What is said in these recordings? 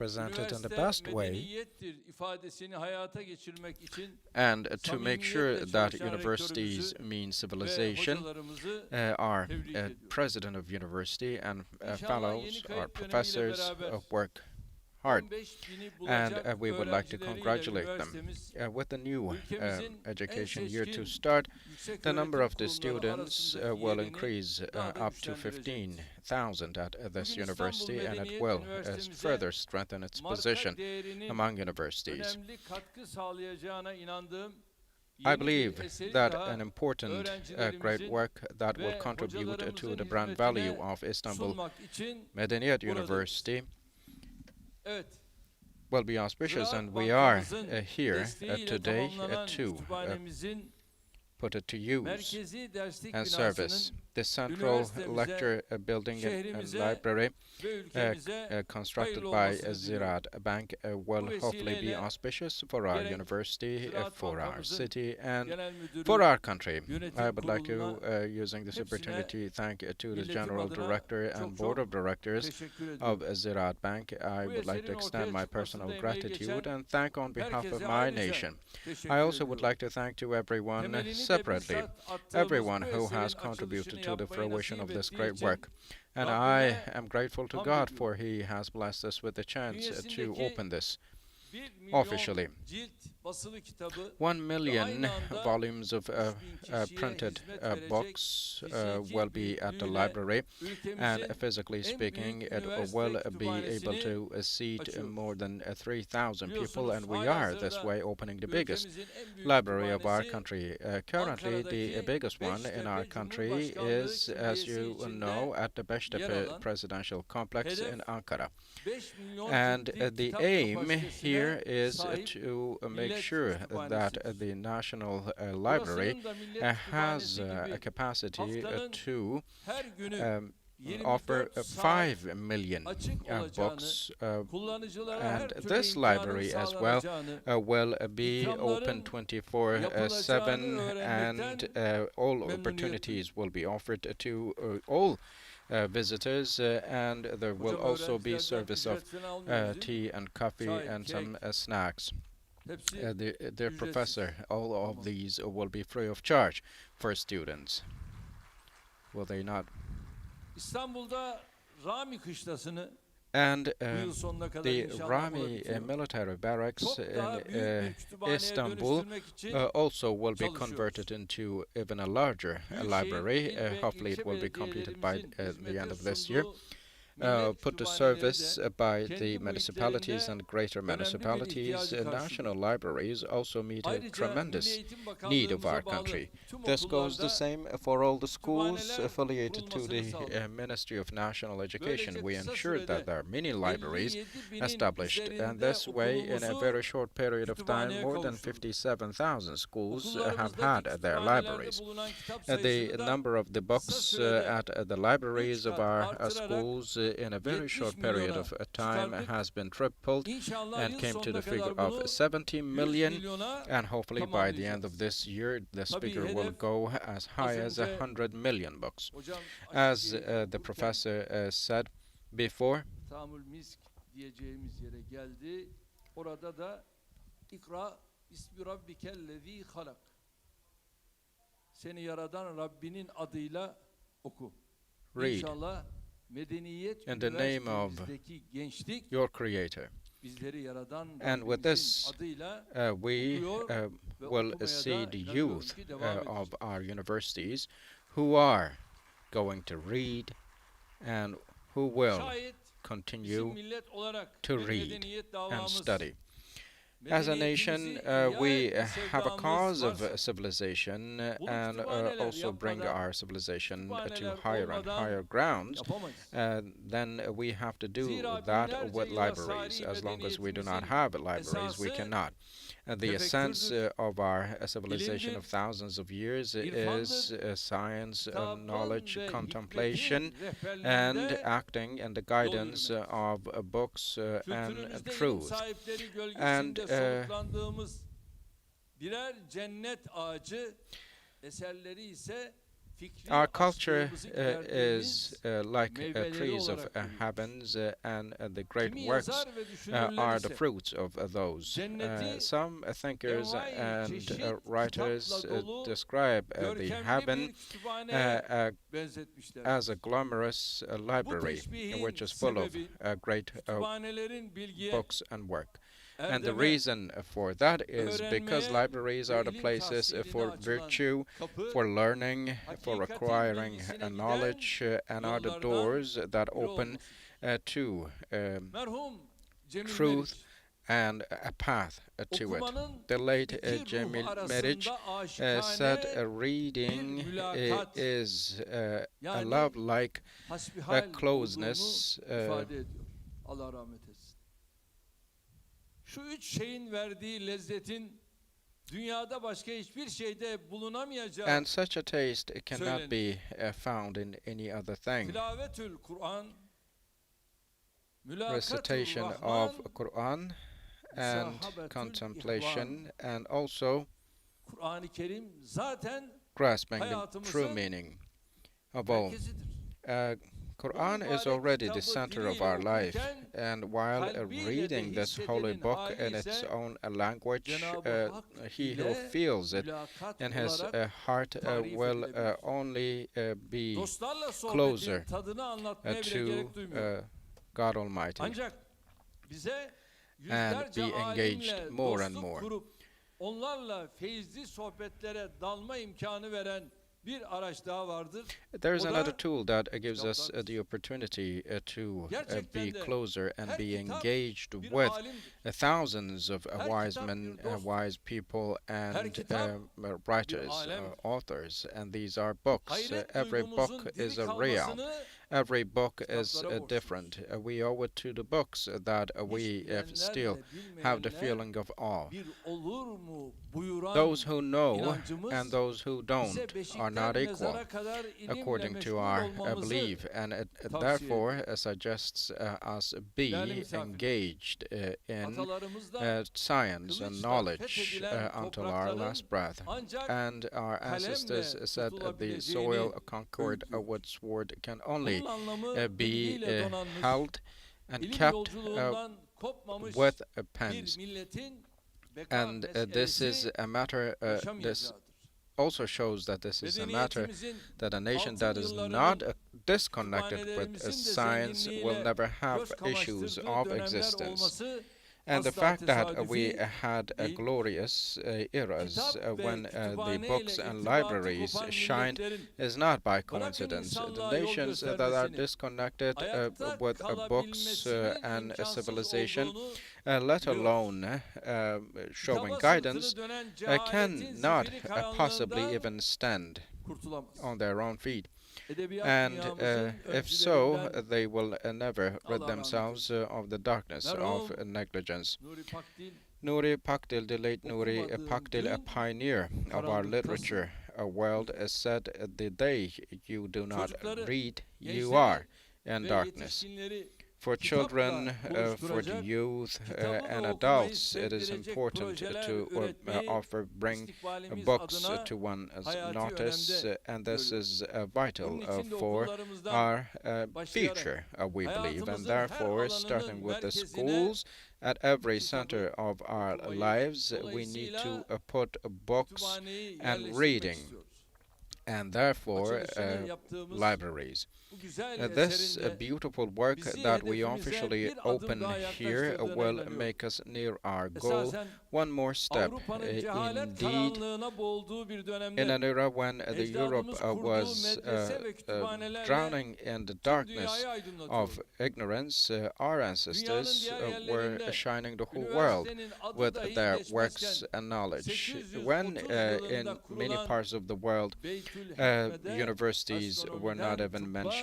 presented in the best way, and to make sure that universities mean civilization, our president of university and fellows, our professors work hard, and we would like to congratulate them. With the new education year to start, the number of the students will increase up to 15,000 at this university, and it will further strengthen its position among universities. I believe that an important great work that will contribute to the brand value of Istanbul Medeniyet University will be auspicious, and we are here today to put it to use and service. The central lecture building and library constructed by Ziraat Bank will hopefully be auspicious for our university, for our city, and for our country. I would like to, using this opportunity, thank to the General Director and Board of Directors of Ziraat Bank. I would like to extend my personal gratitude and thank on behalf of my nation. I also would like to thank to everyone separately, everyone who has contributed to the fruition of this great work. And I am grateful to God for He has blessed us with the chance to open this officially. 1 million volumes of printed books will be at the library, and physically speaking, it will be able to seat more than 3,000 people, and we are this way opening the biggest library of our country. Currently, the biggest one in our country is, as you know, at the Beştepe Presidential Complex in Ankara. And the aim here is to make sure that the National Library has a capacity to offer 5 million books, and this library as well will be open 24/7, and all opportunities will be offered to all visitors, and there will also be service of tea and coffee and some snacks. Dear professor, all of these will be free of charge for students. Will they not? And the Rami military barracks in Istanbul also will be converted into even a larger library. Hopefully it will be completed by the end of this year. Put to service by the municipalities and greater municipalities, national libraries also meet a tremendous need of our country. This goes the same for all the schools affiliated to the Ministry of National Education. We ensured that there are many libraries established, and this way, in a very short period of time, more than 57,000 schools have had their libraries. The number of the books at the libraries of our schools in a very short period of time has been tripled and came to the figure of 70 million, and hopefully by the end of this year this figure will go as high as 100 million books. As the professor said before, read in the name of your Creator. And with this, we will see the youth of our universities who are going to read and who will continue to read and study. As a nation, we have a cause of civilization and also bring our civilization to higher and higher grounds. Then we have to do that with libraries. As long as we do not have libraries, we cannot. The essence of our civilization of thousands of years is science, knowledge, contemplation, and acting and the guidance of books and truth. And birer cennet ağacı, eserleri ise Our culture is like trees of heavens, and the great works are the fruits of those. Some thinkers and writers describe the heaven as a glamorous library, which is full of great books and work. And the reason for that is because libraries are the places for virtue, for learning, for acquiring knowledge, and are the doors that open to truth and a path to it. The late Cemil Meric said reading is a love like a closeness. Allah rahmet etsin. Şu üç şeyin verdiği lezzetin dünyada başka hiçbir şeyde bulunamayacağı And such a taste cannot be found in any other thing. Tilavetül Kur'an, Recitation of Quran and contemplation, and also Kur'an-ı Kerim zaten grasping the true meaning of all. Quran is already the center of our life, and while reading this holy book in its own language, he who feels it in his heart will only be closer to God Almighty and be engaged more and more. Onlarla feyizli sohbetlere dalma imkanı veren bir araç daha vardır. There's another tool that gives us the opportunity to be closer and be engaged with thousands of wise men, wise people, and writers, authors, and these are books. Every book is a real. Every book is different. We owe it to the books that we still have the feeling of awe. Those who know and those who don't are not equal, according to our belief, and it therefore suggests us be engaged in science and knowledge until our last breath. And our ancestors said the soil conquered with sword can only be held and kept with pens. And this is a matter, this also shows that this is a matter that a nation that is not disconnected with science will never have issues of existence. And the fact that we had glorious eras when the books and libraries shined is not by coincidence. The nations that are disconnected with books and civilization, let alone showing guidance, cannot possibly even stand on their own feet. And if so, they will never rid themselves of the darkness of negligence. Nuri Pakdil, the late Nuri Pakdil, a pioneer of our literature world, said, "The day you do not read, you are in darkness." For children, for the youth and adults, it is important to bring books to one's notice, and this is vital for our future, we believe. And therefore, starting with the schools, at every center of our lives, we need to put books and reading, and therefore libraries. This beautiful work that we officially open here will make us near our goal one more step. Indeed, in an era when the Europe was drowning in the darkness of ignorance, our ancestors were shining the whole world with their works and knowledge. When in many parts of the world universities were not even mentioned,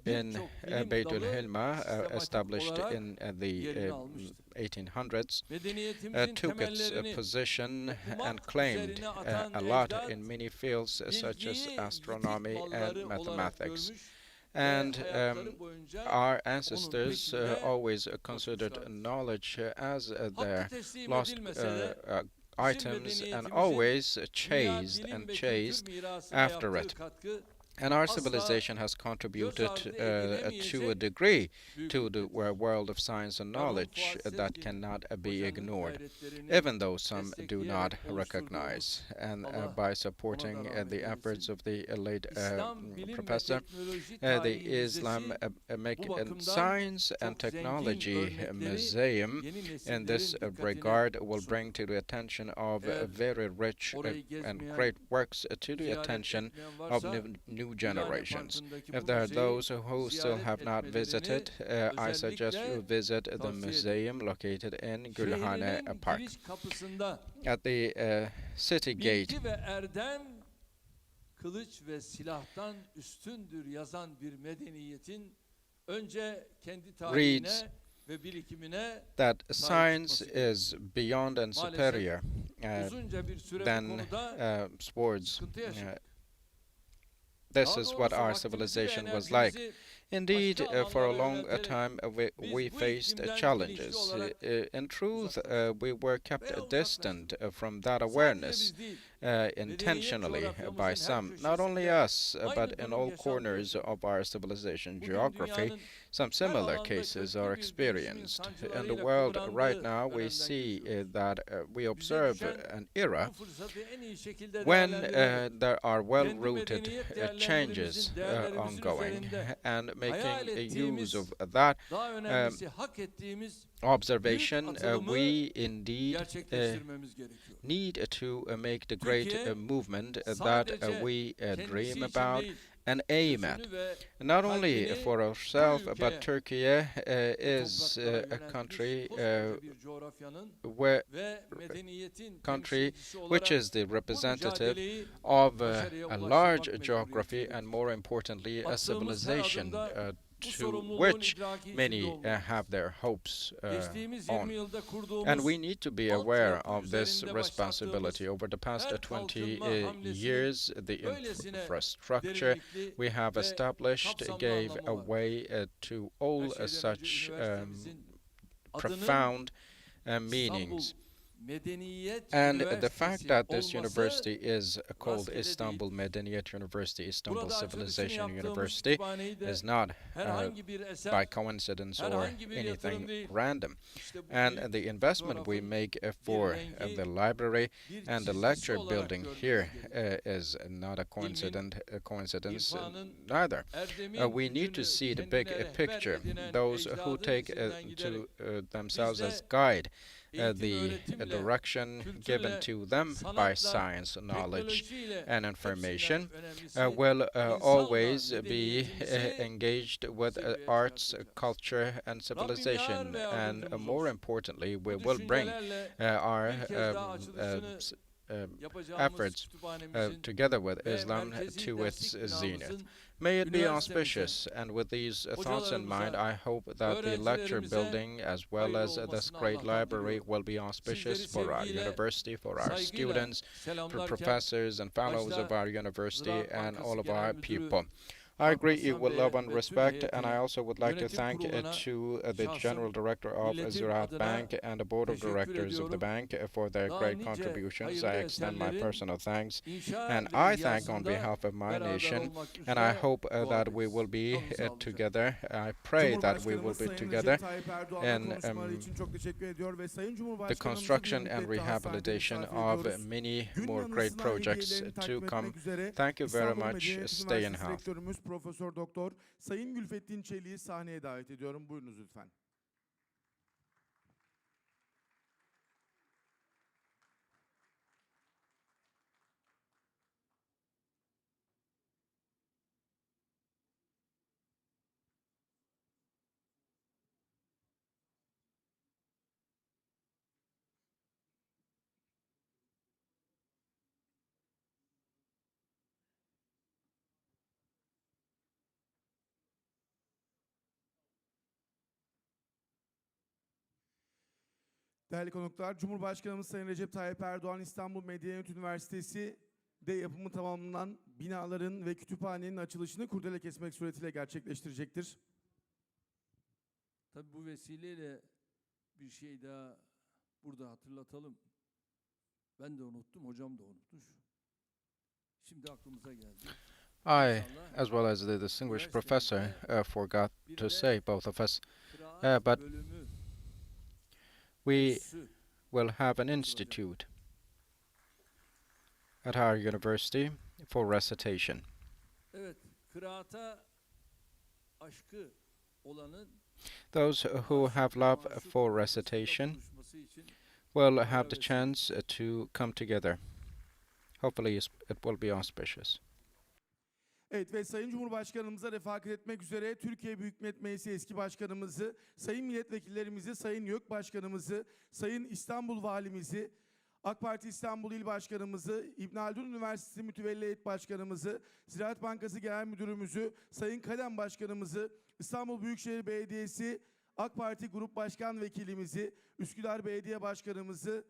in Beit al-Hilma, established in the 1800s, took its position and claimed a lot in many fields such as astronomy and mathematics. And our ancestors always considered knowledge as their lost items, and always chased after it. And our asla civilization has göz contributed ardı to a edilemeyecek degree büyük to the ülkedir. world of science and Merhum knowledge Fuat that Sezgin cannot be hocanın ignored, gayretlerini even though some do not destekleyerek recognize. oluşturduğumuz, And Allah by ona da supporting rahmet the efforts eylesin, of the late İslam bilim ve professor, teknoloji the tarihi Islam müzesi bu bakımdan Science and çok zengin Technology örnekleri Museum yeni in this nesillerin dikkatine regard will sundu. bring to the attention of Eğer very rich orayı and gezmeyen, great works to the ziyaret attention etmeyen of varsa new Gülhane generations. Parkı'ndaki If bu there are müzeyi those who still ziyaret have not visited, etmelerini I suggest you özellikle visit the tavsiye ederim. museum located in Gülhane Şehrinin Park. giriş kapısında At the city gate, bilgi ve erdem kılıç ve silahtan üstündür yazan bir medeniyetin önce kendi tarihine ve birikimine that sahip science çıkması is beyond and superior uzunca bir süre bu than konuda sports. sıkıntı yaşadık. This Daha is what doğrusu our vaktimizi ve civilization was like. enerjimizi Indeed, başka for a alanlara long yönelterek time biz we bu faced iklimden challenges. bilinçli olarak In truth, uzaklaştık. we were kept Veya distant from that Sadece awareness biz değil, intentionally by coğrafyamızın some. her Not only köşesinde us, aynı but in durum all yaşandı corners hocam. of our civilization Bugün geography, dünyanın some her similar alanda cases köklü are bir değişimin experienced. In the sancılarıyla world right kıvrandığı now, we dönemden see geçiyoruz. that we Bize observe düşen an era bu fırsatı en iyi şekilde when değerlendirerek there are kendi well-rooted medeniyet changes değerlerimizin ongoing, üzerinde and hayal making ettiğimiz, use of that daha önemlisi hak ettiğimiz observation, büyük atılımı we indeed gerçekleştirmemiz gerekiyor. need to make the great Türkiye movement that sadece we kendisi dream için about değil, and aim at. gözünü ve Not only kalbini for ourselves, bu ülkeye, but Turkey bu is topraklara a yöneltmiş country koskoca bir coğrafyanın where ve medeniyetin country temsilcisi which olarak is the bu representative mücadeleyi of başarıya a ulaştırmak large mecburiyeti geography içindeyiz. and more importantly a Attığımız her civilization adımda bu to sorumluluğun which idraki many içinde olmalıyız. have their hopes Geçtiğimiz 20 on. yılda And kurduğumuz we need to be aware altyapı of this üzerinde responsibility. başlattığımız Over the past her 20 kalkınma hamlesinin years, the böylesine infrastructure derinlikli we have ve established kapsamlı gave a anlamı var. way to Her all şeyden önce such üniversitemizin adının profound İstanbul meanings. Medeniyet And the Üniversitesi fact that this olması university is called rastgele Istanbul değil. Medeniyet University, Istanbul Burada açılışını Civilization yaptığımız University, kütüphaneyi de is not herhangi bir by eser, coincidence or herhangi bir yatırım anything değil. random. İşte bu And büyük the investment we fotoğrafın make for rengi, the library bir and the çizgisi lecture olarak building görmemiz here gerekiyor. is not a coincidence irfanın, neither. erdemin We need to gücünü see the big kendine rehber picture. edinen Those who ecdadın take izinden giderek to themselves biz de as guide eğitim, the öğretimle, direction given kültürle, to them by sanatla, science, knowledge, teknolojiyle and information hepsinden önemlisi will always be medeniyetimizi engaged with seviyeye arts, çıkartacağız. culture, and Rabbim civilization. yar ve And yardımcımız more olsun. importantly, we Bu will bring düşüncelerle our bir kez daha açılışını yapacağımız efforts kütüphanemizin together with ve Islam merkezi to its derslik zenith. binamızın May it be üniversitemizin, auspicious, and with these thoughts in mind, hocalarımıza, I hope that the lecture öğrencilerimize building, as well hayırlı as this olmasını great Allah'tan library, diliyorum. will be auspicious Sizleri for our sevgiyle, university, for our saygıyla students, for selamlarken professors and fellows başta of our university, Ziraat and Bankası all of Genel our Müdürü people. I greet you Hasan with Bey'e love and ve tüm respect, and I heyetine, also would like to yönetim thank kuruluna the şahsım, General Director of milletim Ziraat adına Bank and the Board of teşekkür Directors of the ediyorum. bank for their Daha great nice contributions. hayırlı I extend my eserlerin personal thanks, inşa and ve I thank on ihyasında behalf of my beraber nation, olmak and I üzere hope dua that we ederiz. will be Kalın sağlıcakla. together. I pray that we will Cumhurbaşkanımız be Sayın together Recep Tayyip Erdoğan'a in konuşmaları için çok teşekkür ediyor ve Sayın the Cumhurbaşkanımızı construction bir and müddet daha sahneye rehabilitation misafir of ediyoruz. many Gün more great yanısına projects hediyelerini to takdim come. etmek üzere Thank you very İstanbul much. Medeniyet Stay in Üniversitesi health. Rektörümüz Profesör Doktor Sayın Gülfettin Çelik'i sahneye davet ediyorum. Buyurunuz lütfen. Değerli konuklar, Cumhurbaşkanımız Sayın Recep Tayyip Erdoğan İstanbul Medeniyet Üniversitesi de yapımı tamamlanan binaların ve kütüphanenin açılışını kurdele kesmek suretiyle gerçekleştirecektir. Tabii bu vesileyle bir şey daha burada hatırlatalım. Ben de unuttum, hocam da unutmuş. Şimdi aklımıza geldi. I, as well as the distinguished professor, forgot to say, both of us, but we will have an institute at our university for recitation. Evet, kıraata aşkı olanın Those who have love for recitation will have the chance to come together. Hopefully it will be auspicious. Evet ve Sayın Cumhurbaşkanımıza refakat etmek üzere Türkiye Büyük Millet Meclisi eski başkanımızı, sayın milletvekillerimizi, sayın YÖK başkanımızı, sayın İstanbul valimizi, AK Parti İstanbul İl Başkanımızı, İbn Haldun Üniversitesi Mütevelli Heyet Başkanımızı, Ziraat Bankası Genel Müdürümüzü, Sayın Kalem Başkanımızı, İstanbul Büyükşehir Belediyesi AK Parti Grup Başkan Vekilimizi, Üsküdar Belediye Başkanımızı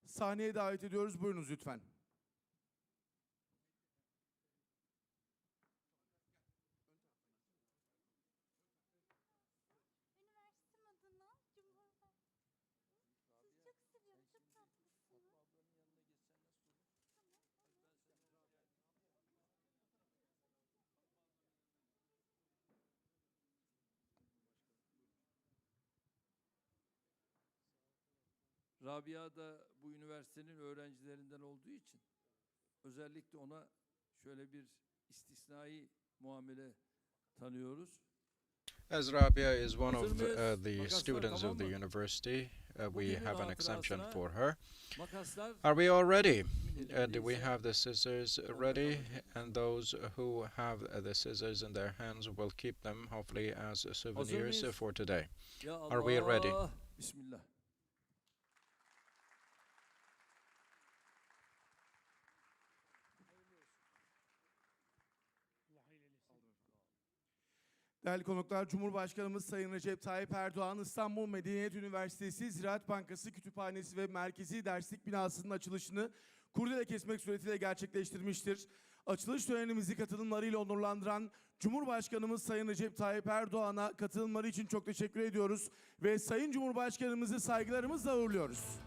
sahneye davet ediyoruz. Buyurunuz lütfen. Rabia da bu üniversitenin öğrencilerinden olduğu için özellikle ona şöyle bir istisnai muamele tanıyoruz. As Rabia is one of the students of the university, we have an exemption for her. Are we all ready? Do we have the scissors ready? And those who have the scissors in their hands will keep them, hopefully, as souvenirs for today. Are we ready? Bismillah. Değerli konuklar, Cumhurbaşkanımız Sayın Recep Tayyip Erdoğan, İstanbul Medeniyet Universitesi, Ziraat Bankası Kütüphanesi ve Merkezi Derslik Binası'nın açılışını kurdele kesmek suretiyle gerçekleştirmiştir. Açılış törenimizi katılımlarıyla onurlandıran Cumhurbaşkanımız Sayın Recep Tayyip Erdoğan'a katılımları için çok teşekkür ediyoruz ve Sayın Cumhurbaşkanımızı saygılarımızla uğurluyoruz.